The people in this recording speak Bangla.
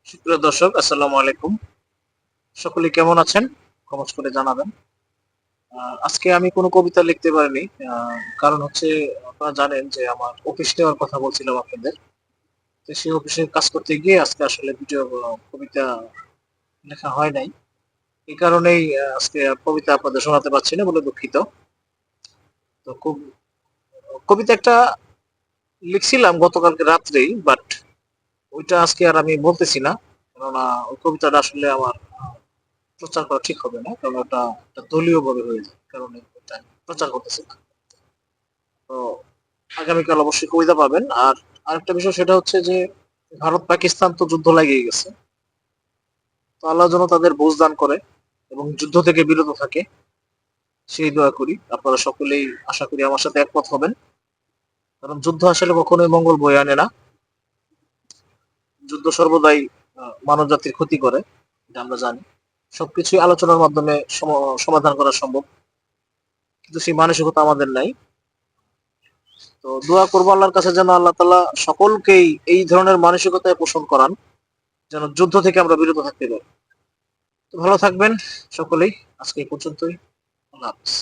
সুপ্রিয় দর্শক, আসসালামু আলাইকুম। সকলে কেমন আছেন? কমেন্টস করে জানাবেন। আজকে আমি কোনো কবিতা লিখতে পারিনি। আ কারণ হচ্ছে, আপনারা জানেন যে আমার অফিস নেওয়ার কথা বলছিলাম আপনাদের। তো সেই অফিসে কাজ করতে গিয়ে আজকে আসলে দুটো কবিতা লেখা হয় নাই। এই কারণেই আজকে কবিতা আপনাদের শোনাতে পারছি না বলে দুঃখিত। তো কবিতা একটা লিখছিলাম গতকালকে রাত্রেই, বাট ওইটা আজকে আর আমি বলতেছি না। কেননা ওই কবিতাটা আসলে আমার প্রচার করা ঠিক হবে না, কারণ ওটা একটা দলীয় ভাবে হয়ে যায়, কারণে ওটা প্রচার করতেছে না। তো আগামীকাল অবশ্যই কবিতা পাবেন। আর আরেকটা বিষয় সেটা হচ্ছে যে ভারত পাকিস্তান তো যুদ্ধ লাগিয়ে গেছে। তো আল্লাহ যেন তাদের বুঝ দান করে এবং যুদ্ধ থেকে বিরত থাকে, সেই দোয়া করি। আপনারা সকলেই আশা করি আমার সাথে একমত হবেন, কারণ যুদ্ধ আসলে কখনোই মঙ্গল বয়ে আনে না। যুদ্ধ সর্বদাই মানব জাতির ক্ষতি করে, এটা আমরা জানি। সবকিছুই আলোচনার মাধ্যমে সমাধান করা সম্ভব, কিন্তু সেই মানসিকতা আমাদের নাই। তো দোয়া করবো আল্লাহর কাছে যেন আল্লাহ তাআলা সকলকেই এই ধরনের মানসিকতায় পোষণ করান, যেন যুদ্ধ থেকে আমরা বিরত থাকতে পারি। তো ভালো থাকবেন সকলেই। আজকে এই পর্যন্তই। আল্লাহ হাফেজ।